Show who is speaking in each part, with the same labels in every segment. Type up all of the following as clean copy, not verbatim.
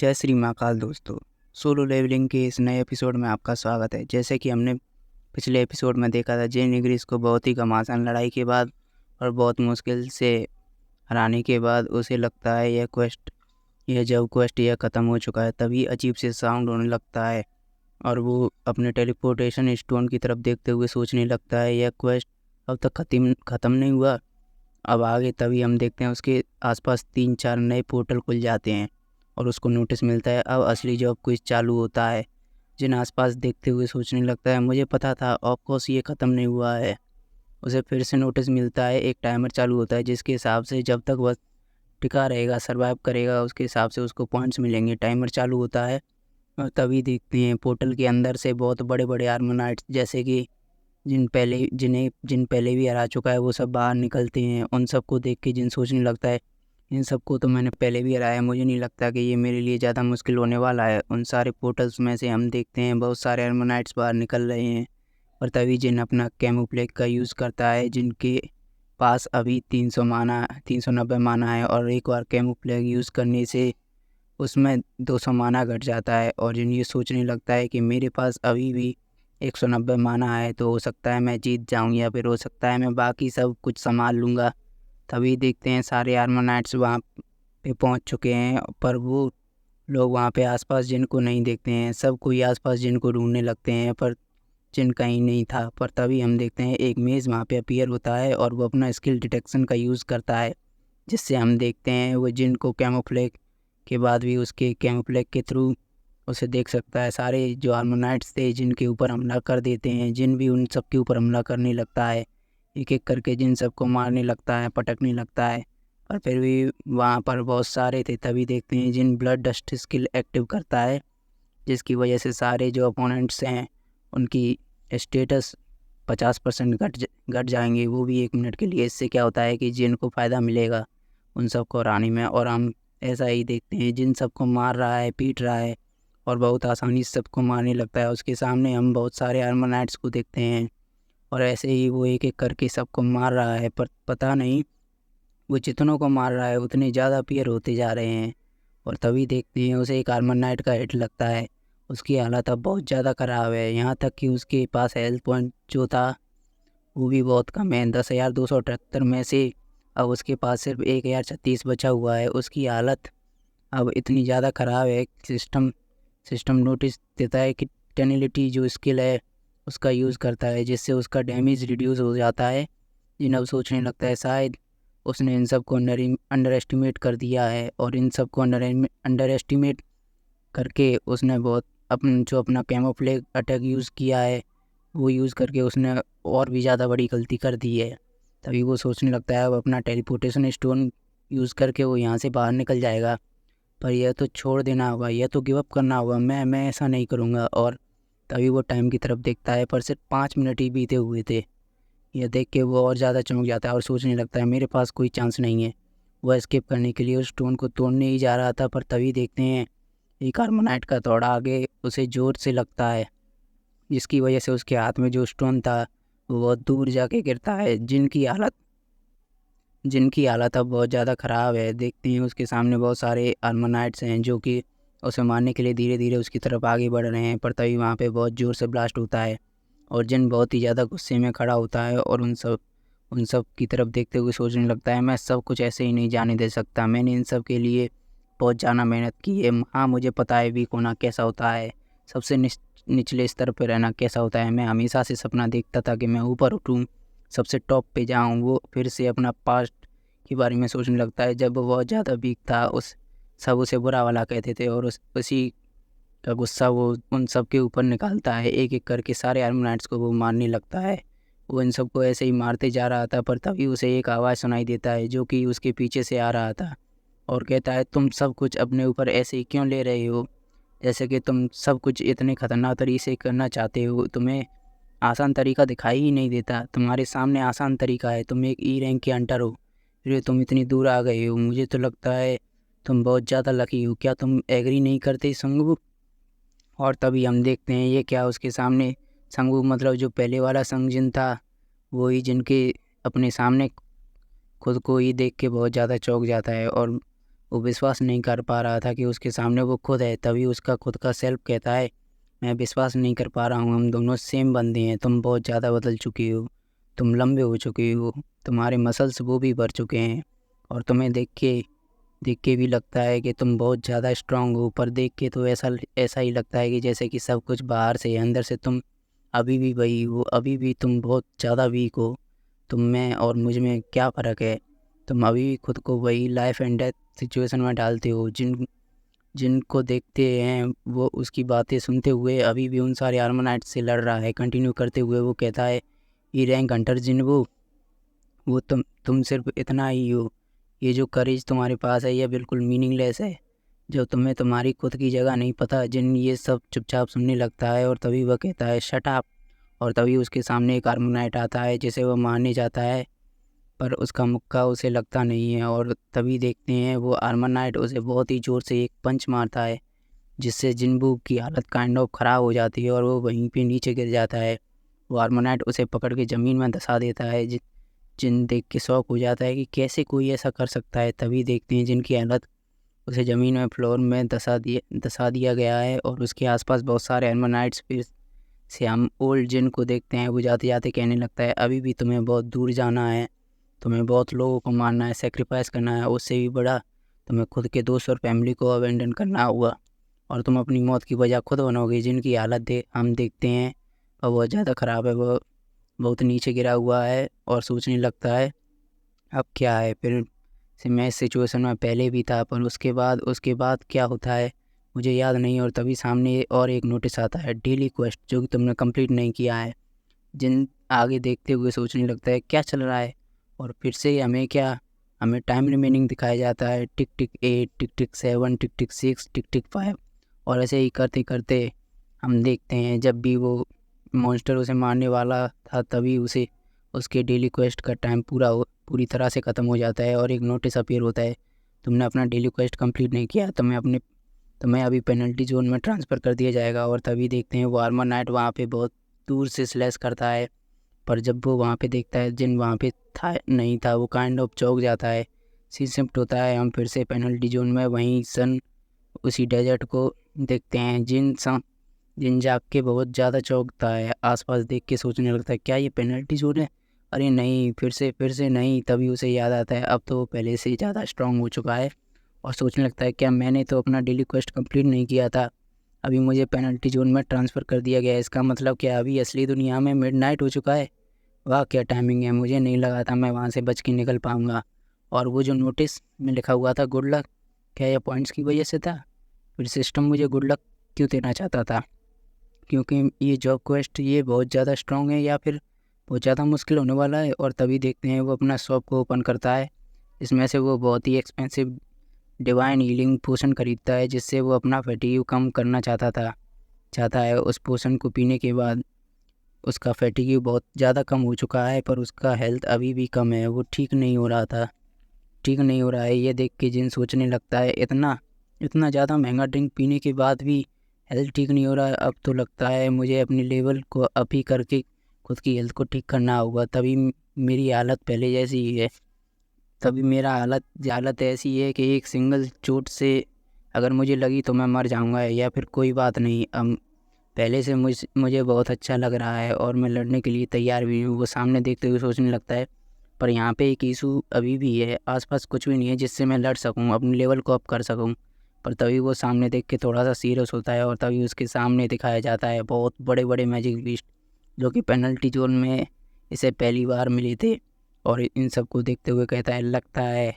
Speaker 1: जय श्री महाकाल दोस्तों। Solo levelling के इस नए एपिसोड में आपका स्वागत है। जैसे कि हमने पिछले एपिसोड में देखा था, जे निग्रिस को बहुत ही घमासान लड़ाई के बाद और बहुत मुश्किल से हराने के बाद उसे लगता है जब क्वेस्ट ख़त्म हो चुका है, तभी अजीब से साउंड होने लगता है और वो अपने टेलीपोर्टेशन स्टोन की तरफ देखते हुए सोचने लगता है यह क्वेस्ट अब तक ख़त्म नहीं हुआ, अब आगे। तभी हम देखते हैं उसके आसपास 3-4 नए पोर्टल खुल जाते हैं और उसको नोटिस मिलता है अब असली जॉब क्विज चालू होता है। जिन आसपास देखते हुए सोचने लगता है मुझे पता था ऑफकोर्स ये ख़त्म नहीं हुआ है। उसे फिर से नोटिस मिलता है, एक टाइमर चालू होता है जिसके हिसाब से जब तक वह टिका रहेगा, सर्वाइव करेगा, उसके हिसाब से उसको पॉइंट्स मिलेंगे। टाइमर चालू होता है और तभी देखते हैं पोर्टल के अंदर से बहुत बड़े बड़े आर्मोनाइट्स, जैसे कि जिन पहले भी हरा चुका है, वो सब बाहर निकलते हैं। उन सबको देख के जिन सोचने लगता है इन सबको तो मैंने पहले भी हराया, मुझे नहीं लगता कि ये मेरे लिए ज़्यादा मुश्किल होने वाला है। उन सारे पोर्टल्स में से हम देखते हैं बहुत सारे एर्मोनाइट्स बाहर निकल रहे हैं और तभी जिन अपना कैमोफ्लेज का यूज़ करता है, जिनके पास अभी 390 माना है, और एक बार कैमोफ्लेज यूज़ करने से उसमें 200 माना घट जाता है। और जिन ये सोचने लगता है कि मेरे पास अभी भी 190 माना है, तो हो सकता है मैं जीत जाऊं या फिर हो सकता है मैं बाकी सब कुछ संभाल लूँगा। तभी देखते हैं सारे आर्मोनाइट्स वहाँ पे पहुँच चुके हैं, पर वो लोग वहाँ पे आसपास जिनको नहीं देखते हैं। सब कोई आसपास जिनको ढूंढने लगते हैं, पर जिन कहीं नहीं था। पर तभी हम देखते हैं एक मेज़ वहाँ पे अपीयर होता है और वो अपना स्किल डिटेक्शन का यूज़ करता है, जिससे हम देखते हैं वो जिन को कैमोफ्लेज के बाद भी उसके कैमोफ्लेज के थ्रू उसे देख सकता है। सारे जो हार्मोनाइट्स थे जिनके ऊपर हमला कर देते हैं, जिन भी उन सब के ऊपर हमला करने लगता है, एक एक करके जिन सबको मारने लगता है, पटकने लगता है, पर फिर भी वहाँ पर बहुत सारे थे। तभी देखते हैं जिन ब्लड डस्ट स्किल एक्टिव करता है, जिसकी वजह से सारे जो अपोनेंट्स हैं उनकी स्टेटस 50% घट जाएंगे, वो भी 1 मिनट के लिए। इससे क्या होता है कि जिनको फ़ायदा मिलेगा उन सबको हराने में। और हम ऐसा ही देखते हैं जिन सबको मार रहा है, पीट रहा है और बहुत आसानी से सबको मारने लगता है। उसके सामने हम बहुत सारे आर्मोनाइट्स को देखते हैं और ऐसे ही वो एक एक करके सबको मार रहा है, पर पता नहीं वो जितनों को मार रहा है उतने ज़्यादा अपीयर होते जा रहे हैं। और तभी देखते हैं उसे एक आर्मोनाइट का हिट लगता है। उसकी हालत अब बहुत ज़्यादा ख़राब है, यहाँ तक कि उसके पास हेल्थ पॉइंट जो था वो भी बहुत कम है। 10,278 में से अब उसके पास सिर्फ 1,036 बचा हुआ है। उसकी हालत अब इतनी ज़्यादा ख़राब है। सिस्टम नोटिस देता है कि टेनिलिटी जो स्किल है उसका यूज़ करता है, जिससे उसका डैमेज रिड्यूस हो जाता है। जिन अब सोचने लगता है शायद उसने इन सब को अंडर एस्टिमेट कर दिया है, और इन सब को अंडर एस्टिमेट करके उसने बहुत अपना कैमोफ्लेज अटैक यूज़ किया है, वो यूज़ करके उसने और भी ज़्यादा बड़ी गलती कर दी है। तभी वो सोचने लगता है अब अपना टेलीपोर्टेशन स्टोन यूज़ करके वो यहाँ से बाहर निकल जाएगा। पर यह तो छोड़ देना होगा, यह तो गिव अप करना होगा, मैं ऐसा नहीं करूँगा। और तभी वो टाइम की तरफ देखता है, पर सिर्फ 5 मिनट ही बीते हुए थे। यह देख के वो और ज़्यादा चौंक जाता है और सोचने लगता है मेरे पास कोई चांस नहीं है। वह एस्केप करने के लिए उस स्टोन को तोड़ने ही जा रहा था, पर तभी देखते हैं एक कार्बोनाइट का थोड़ा आगे उसे ज़ोर से लगता है, जिसकी वजह से उसके हाथ में जो स्टोन था वो बहुत दूर जाके गिरता है। जिनकी हालत अब बहुत ज़्यादा ख़राब है। देखते हैं उसके सामने बहुत सारे आर्मोनाइट्स हैं जो कि उसे मारने के लिए धीरे धीरे उसकी तरफ आगे बढ़ रहे हैं, पर तभी वहाँ पे बहुत ज़ोर से ब्लास्ट होता है और जिन बहुत ही ज़्यादा गुस्से में खड़ा होता है और उन सब की तरफ देखते हुए सोचने लगता है मैं सब कुछ ऐसे ही नहीं जाने दे सकता। मैंने इन सब के लिए बहुत ज़्यादा मेहनत की है। हाँ, मुझे पता है वीक होना कैसा होता है, सबसे निचले स्तर पर रहना कैसा होता है। मैं हमेशा से सपना देखता था कि मैं ऊपर उठूँ, सबसे टॉप पे जाऊँ। वो फिर से अपना पास्ट के बारे में सोचने लगता है, जब वो बहुत ज़्यादा वीक था, उस सब उसे बुरा वाला कहते थे, और उसी का गुस्सा वो उन सब के ऊपर निकालता है। एक एक करके सारे आर्मोनाइट्स को वो मारने लगता है। वो इन सबको ऐसे ही मारते जा रहा था, पर तभी उसे एक आवाज़ सुनाई देता है जो कि उसके पीछे से आ रहा था और कहता है तुम सब कुछ अपने ऊपर ऐसे ही क्यों ले रहे हो, जैसे कि तुम सब कुछ इतने ख़तरनाक तरीके से करना चाहते हो। तुम्हें आसान तरीका दिखाई ही नहीं देता, तुम्हारे सामने आसान तरीका है। तुम एक ई रैंक के अंटर हो, फिर तुम इतनी दूर आ गए हो। मुझे तो लगता है तुम बहुत ज़्यादा लकी हो। क्या तुम एग्री नहीं करते संगू? और तभी हम देखते हैं ये क्या, उसके सामने संगू मतलब जो पहले वाला संगजिन था, वो ही जिनके अपने सामने खुद को ही देख के बहुत ज़्यादा चौंक जाता है और वो विश्वास नहीं कर पा रहा था कि उसके सामने वो खुद है। तभी उसका खुद का सेल्फ कहता है, मैं विश्वास नहीं कर पा रहा हूँ, हम दोनों सेम बंदे हैं, तुम बहुत ज़्यादा बदल चुकी हो, तुम लंबे हो चुकी हो, तुम्हारे मसल्स वो भी बढ़ चुके हैं और तुम्हें देख के भी लगता है कि तुम बहुत ज़्यादा स्ट्रांग हो। पर देख के तो ऐसा ही लगता है कि जैसे कि सब कुछ बाहर से है, अंदर से तुम अभी भी वही हो, अभी भी तुम बहुत ज़्यादा वीक हो। तुम में और मुझ में क्या फ़र्क है? तुम अभी भी खुद को वही लाइफ एंड डेथ सिचुएशन में डालते हो। जिनको देखते हैं वो उसकी बातें सुनते हुए अभी भी उन सारे आर्मनाइट से लड़ रहा है। कंटिन्यू करते हुए वो कहता है, ई रैंक हंटर जिन वो तुम सिर्फ इतना ही हो। ये जो करेज तुम्हारे पास है ये बिल्कुल मीनिंगलेस है। जब तुम्हें तुम्हारी खुद की जगह नहीं पता, जिन ये सब चुपचाप सुनने लगता है और तभी वह कहता है, शट अप। और तभी उसके सामने एक आर्मनाइट आता है जिसे वह मारने जाता है, पर उसका मुक्का उसे लगता नहीं है। और तभी देखते हैं वो आर्मनाइट उसे बहुत ही ज़ोर से एक पंच मारता है, जिससे जिन्बू की हालत काइंड ऑफ ख़राब हो जाती है और वो वहीं पे नीचे गिर जाता है। वो आर्मनाइट उसे पकड़ के ज़मीन में धंसा देता है। जिन देख के शौक हो जाता है कि कैसे कोई ऐसा कर सकता है। तभी देखते हैं जिनकी हालत उसे ज़मीन में फ्लोर में धंसा दिया गया है और उसके आसपास बहुत सारे आर्मनाइट्स। फिर से हम ओल्ड जिन को देखते हैं, वो जाते जाते कहने लगता है, अभी भी तुम्हें बहुत दूर जाना है, तुम्हें बहुत लोगों को मारना है, सेक्रीफाइस करना है, उससे भी बड़ा तुम्हें खुद के दोस्त और फैमिली को अबेंडन करना होगा और तुम अपनी मौत की वजह खुद बनोगे। जिनकी हालत हम देखते हैं और बहुत ज़्यादा ख़राब है। वो बहुत नीचे गिरा हुआ है और सोचने लगता है, अब क्या है? फिर से मैं इस सिचुएशन में पहले भी था, पर उसके बाद क्या होता है मुझे याद नहीं। और तभी सामने और एक नोटिस आता है, डेली क्वेस्ट, जो कि तुमने कंप्लीट नहीं किया है। जिन आगे देखते हुए सोचने लगता है, क्या चल रहा है? और फिर से हमें टाइम रिमेनिंग दिखाया जाता है, टिक टिक 8, टिक टिक 7, टिक टिक 6, टिक टिक 5। और ऐसे ही करते करते हम देखते हैं जब भी वो मॉन्स्टर उसे मारने वाला था, तभी उसके डेली क्वेस्ट का टाइम पूरी तरह से ख़त्म हो जाता है और एक नोटिस अपीयर होता है, तुमने अपना डेली क्वेस्ट कंप्लीट नहीं किया, तुम्हें अभी पेनल्टी जोन में ट्रांसफ़र कर दिया जाएगा। और तभी देखते हैं वो आर्मर नाइट वहाँ पे बहुत दूर से स्लैश करता है, पर जब वो वहाँ पे देखता है जिन वहाँ पे नहीं था, वो काइंड ऑफ चौंक जाता है। सीन शिफ्ट होता है, हम फिर से पेनल्टी जोन में वहीं उसी डेजर्ट को देखते हैं। जिन जाग के बहुत ज़्यादा चौंकता है, आसपास देख के सोचने लगता है, क्या ये पेनल्टी जोन है? अरे नहीं, फिर से नहीं। तभी उसे याद आता है अब तो वो पहले से ज़्यादा स्ट्रांग हो चुका है और सोचने लगता है, क्या मैंने तो अपना डेली क्वेस्ट कंप्लीट नहीं किया था, अभी मुझे पेनल्टी जोन में ट्रांसफ़र कर दिया गया है। इसका मतलब क्या अभी असली दुनिया में मिडनाइट हो चुका है? वाह क्या टाइमिंग है, मुझे नहीं लगा था मैं वहाँ से बच के निकल पाऊँगा। और वो जो नोटिस में लिखा हुआ था, गुड लक, क्या यह पॉइंट्स की वजह से था? फिर सिस्टम मुझे गुड लक क्यों देना चाहता था? क्योंकि ये जॉब क्वेस्ट ये बहुत ज़्यादा स्ट्रॉन्ग है या फिर बहुत ज़्यादा मुश्किल होने वाला है? और तभी देखते हैं वो अपना शॉप को ओपन करता है। इसमें से वो बहुत ही एक्सपेंसिव डिवाइन हीलिंग पोशन खरीदता है, जिससे वो अपना फैटीग कम करना चाहता है। उस पोशन को पीने के बाद उसका फैटीग बहुत ज़्यादा कम हो चुका है, पर उसका हेल्थ अभी भी कम है, वो ठीक नहीं हो रहा है। ये देख के जिन सोचने लगता है, इतना ज़्यादा महंगा ड्रिंक पीने के बाद भी हेल्थ ठीक नहीं हो रहा है, अब तो लगता है मुझे अपने लेवल को अप ही करके खुद की हेल्थ को ठीक करना होगा। तभी मेरी हालत पहले जैसी ही है। तभी मेरा हालत ऐसी है कि एक सिंगल चोट से अगर मुझे लगी तो मैं मर जाऊंगा, या फिर कोई बात नहीं, अब पहले से मुझे बहुत अच्छा लग रहा है और मैं लड़ने के लिए तैयार भी हूँ। वो सामने देखते हुए सोचने लगता है, पर यहाँ पे एक इशू अभी भी है, आसपास कुछ भी नहीं है जिससे मैं लड़ सकूँ, अपने लेवल को अप कर सकूँ। पर तभी वो सामने देख के थोड़ा सा सीरियस होता है और तभी उसके सामने दिखाया जाता है बहुत बड़े बड़े मैजिक बीस्ट, जो कि पेनल्टी जोन में इसे पहली बार मिले थे। और इन सब को देखते हुए कहता है, लगता है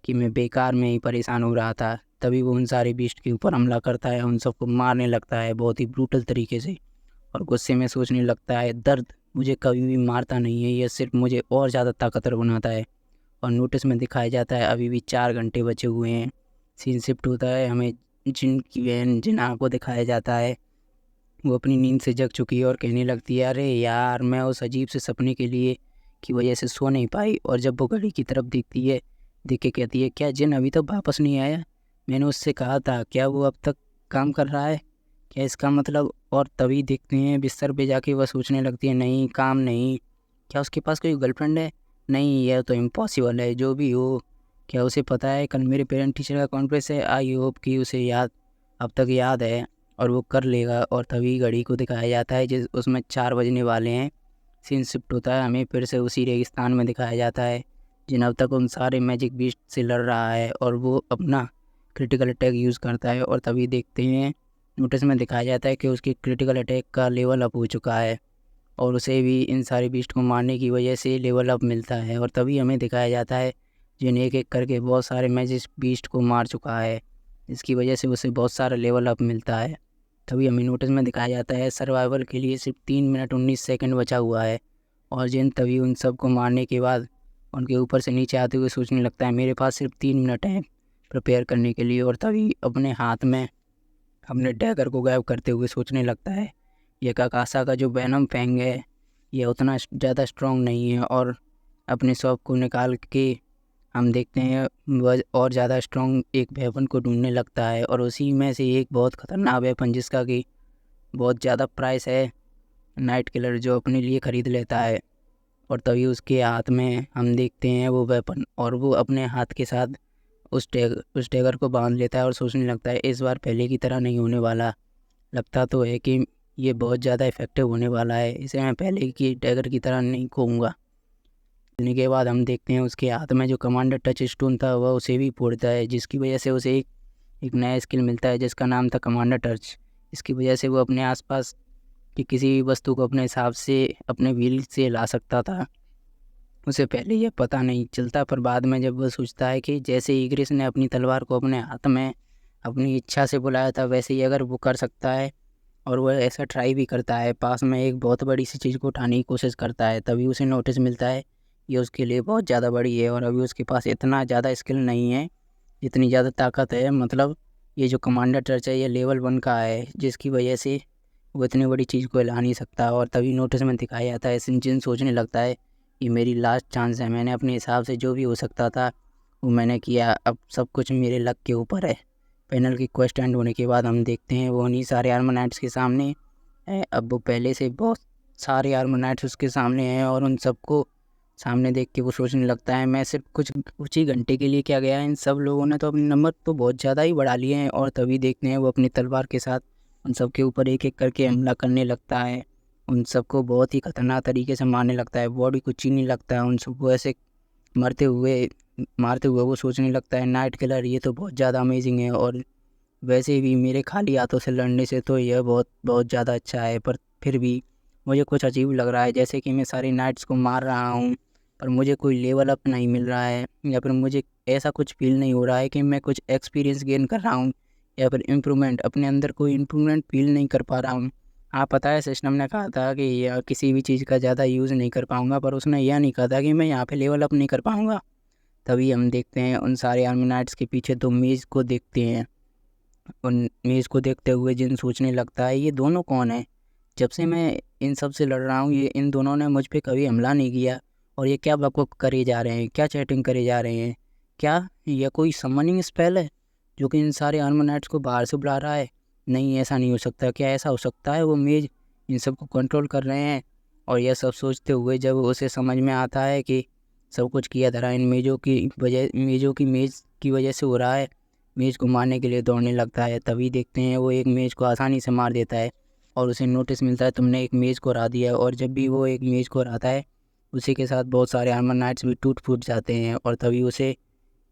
Speaker 1: कि मैं बेकार में ही परेशान हो रहा था। तभी वो उन सारे बीस्ट के ऊपर हमला करता है, उन सबको मारने लगता है बहुत ही ब्रूटल तरीके से। और गुस्से में सोचने लगता है, दर्द मुझे कभी भी मारता नहीं है, यह सिर्फ मुझे और ज़्यादा ताकतवर बनाता है। और नोटिस में दिखाया जाता है अभी भी 4 घंटे बचे हुए हैं। सीन शिफ्ट होता है, हमें जिन को दिखाया जाता है, वो अपनी नींद से जग चुकी है और कहने लगती है, अरे यार मैं उस अजीब से सपने की वजह से सो नहीं पाई। और जब वो घड़ी की तरफ देखती है, देख के कहती है, क्या जिन अभी तक वापस नहीं आया? मैंने उससे कहा था, क्या वो अब तक काम कर रहा है? क्या इसका मतलब? और तभी देखते हैं बिस्तर पे जाके वह सोचने लगती है, नहीं काम नहीं, क्या उसके पास कोई गर्लफ्रेंड है? नहीं, यह तो इम्पॉसिबल है, जो भी हो क्या उसे पता है कल मेरे पेरेंट टीचर का कॉन्फ्रेंस है? आई होप कि उसे अब तक याद है और वो कर लेगा। और तभी घड़ी को दिखाया जाता है जिस उसमें 4 बजने वाले हैं। सीन शिफ्ट होता है, हमें फिर से उसी रेगिस्तान में दिखाया जाता है जिन अब तक उन सारे मैजिक बीस्ट से लड़ रहा है और वो अपना क्रिटिकल अटैक यूज़ करता है। और तभी देखते हैं नोटिस में दिखाया जाता है कि उसके क्रिटिकल अटैक का लेवल अप हो चुका है और उसे भी इन सारे बीस्ट को मारने की वजह से लेवल अप मिलता है। और तभी हमें दिखाया जाता है जिन एक एक करके बहुत सारे मैजिक बीस्ट को मार चुका है, इसकी वजह से उसे बहुत सारा लेवल अप मिलता है। तभी हमें नोटिस में दिखाया जाता है सर्वाइवल के लिए सिर्फ 3 मिनट 19 सेकंड बचा हुआ है। और जिन तभी उन सब को मारने के बाद उनके ऊपर से नीचे आते हुए सोचने लगता है मेरे पास सिर्फ 3 मिनट हैं प्रिपेयर करने के लिए। और तभी अपने हाथ में अपने डैगर को गायब करते हुए सोचने लगता है ये काकासा का जो वैनम फैंग है ये उतना ज़्यादा स्ट्रॉन्ग नहीं है। और अपने शॉप को निकाल के हम देखते हैं वह और ज़्यादा स्ट्रॉन्ग एक वेपन को ढूंढने लगता है और उसी में से एक बहुत ख़तरनाक वेपन जिसका कि बहुत ज़्यादा प्राइस है, नाइट किलर जो अपने लिए ख़रीद लेता है। और तभी उसके हाथ में हम देखते हैं वो वेपन और वो अपने हाथ के साथ उस टैगर को बांध लेता है और सोचने लगता है इस बार पहले की तरह नहीं होने वाला। लगता तो है कि ये बहुत ज़्यादा इफ़ेक्टिव होने वाला है, इसे मैं पहले की टैगर की तरह नहीं खोऊंगा। लेने के बाद हम देखते हैं उसके हाथ में जो कमांडर टच स्टोन था वह उसे भी फोड़ता है, जिसकी वजह से उसे एक नया स्किल मिलता है जिसका नाम था कमांडर टच। इसकी वजह से वो अपने आसपास की किसी भी वस्तु को अपने हिसाब से अपने व्हील से हिला सकता था। उसे पहले यह पता नहीं चलता, पर बाद में जब वह सोचता है कि जैसे ईग्रिस ने अपनी तलवार को अपने हाथ में अपनी इच्छा से बुलाया था वैसे ही अगर वो कर सकता है। और वह ऐसा ट्राई भी करता है, पास में एक बहुत बड़ी सी चीज़ को उठाने की कोशिश करता है। तभी उसे नोटिस मिलता है ये उसके लिए बहुत ज़्यादा बड़ी है और अभी उसके पास इतना ज़्यादा स्किल नहीं है जितनी ज़्यादा ताकत है। मतलब ये जो कमांडर टच है ये लेवल 1 का है, जिसकी वजह से वो इतनी बड़ी चीज़ को हिला नहीं सकता। और तभी नोटिस में दिखाया जाता है सिंजिन सोचने लगता है ये मेरी लास्ट चांस है, मैंने अपने हिसाब से जो भी हो सकता था वो मैंने किया, अब सब कुछ मेरे लक के ऊपर है। पैनल की क्वेस्ट एंड होने के बाद हम देखते हैं वो उन्हीं सारे आर्मनाइट्स के सामने है। अब वो पहले से बहुत सारे आर्मनाइट्स उसके सामने हैं और उन सबको सामने देख के वो सोचने लगता है मैं सिर्फ कुछ ही घंटे के लिए क्या गया, इन सब लोगों ने तो अपने नंबर तो बहुत ज़्यादा ही बढ़ा लिए हैं। और तभी देखते हैं वो अपनी तलवार के साथ उन सब के ऊपर एक एक करके हमला करने लगता है, उन सबको बहुत ही खतरनाक तरीके से मारने लगता है, बॉडी को छीनने लगता है, उन सबको ऐसे मारते हुए वो सोचने लगता है नाइट किलर ये तो बहुत ज़्यादा अमेजिंग है और वैसे भी मेरे खाली हाथों से लड़ने से तो यह बहुत बहुत ज़्यादा अच्छा है, पर फिर भी मुझे कुछ अजीब लग रहा है जैसे कि मैं सारे नाइट्स को मार रहा हूँ पर मुझे कोई लेवल अप नहीं मिल रहा है, या फिर मुझे ऐसा कुछ फील नहीं हो रहा है कि मैं कुछ एक्सपीरियंस गेन कर रहा हूँ या फिर इम्प्रूवमेंट अपने अंदर कोई इम्प्रूवमेंट फील नहीं कर पा रहा हूँ। हाँ पता है सिस्टम ने कहा था कि यह किसी भी चीज़ का ज़्यादा यूज़ नहीं कर पाऊँगा, पर उसने यह नहीं कहा था कि मैं यहाँ पे लेवल अप नहीं कर पाऊँगा। तभी हम देखते हैं उन सारे आर्मीनाइट्स के पीछे 2 मेज़ को देखते हैं। उन मेज़ को देखते हुए जिन सोचने लगता है ये दोनों कौन है, जब से मैं इन सब से लड़ रहा हूँ ये इन दोनों ने मुझ पे कभी हमला नहीं किया और ये क्या बकबक करे जा रहे हैं, क्या चैटिंग करे जा रहे हैं, क्या यह कोई समनिंग स्पेल है जो कि इन सारे आर्मनाइट्स को बाहर से बुला रहा है? नहीं ऐसा नहीं हो सकता, क्या ऐसा हो सकता है वो मेज इन सबको कंट्रोल कर रहे हैं? और यह सब सोचते हुए जब उसे समझ में आता है कि सब कुछ किया धरा इन मेज़ की वजह से हो रहा है, मेज़ को मारने के लिए दौड़ने लगता है। तभी देखते हैं वो एक मेज़ को आसानी से मार देता है और उसे नोटिस मिलता है तुमने एक मेज़ को हरा दिया है। और जब भी वो एक मेज़ को हराता है उसी के साथ बहुत सारे आर्मनाइट्स भी टूट फूट जाते हैं और तभी उसे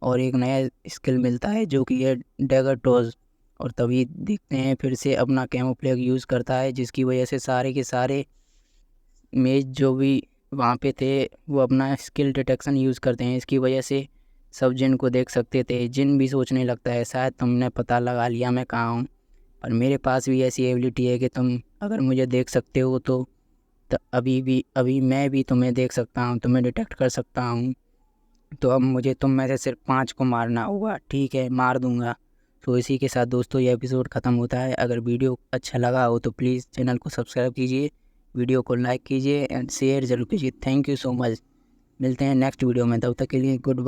Speaker 1: और एक नया स्किल मिलता है जो कि है डैगर टॉस। और तभी देखते हैं फिर से अपना कैमोफ्लेग यूज़ करता है जिसकी वजह से सारे के सारे मेज जो भी वहाँ पे थे वो अपना स्किल डिटेक्शन यूज़ करते हैं, इसकी वजह से सब जिन को देख सकते थे। जिन भी सोचने लगता है शायद तुमने पता लगा लिया मैं कहाँ हूँ, पर मेरे पास भी ऐसी एबिलिटी है कि तुम अगर मुझे देख सकते हो तो अभी मैं भी तुम्हें देख सकता हूँ, तुम्हें डिटेक्ट कर सकता हूँ। तो अब मुझे तुम में से सिर्फ 5 को मारना होगा, ठीक है मार दूंगा। तो इसी के साथ दोस्तों ये एपिसोड ख़त्म होता है। अगर वीडियो अच्छा लगा हो तो प्लीज़ चैनल को सब्सक्राइब कीजिए, वीडियो को लाइक कीजिए एंड शेयर ज़रूर कीजिए। Thank you so much. मिलते हैं नेक्स्ट वीडियो में, तब तक के लिए गुड।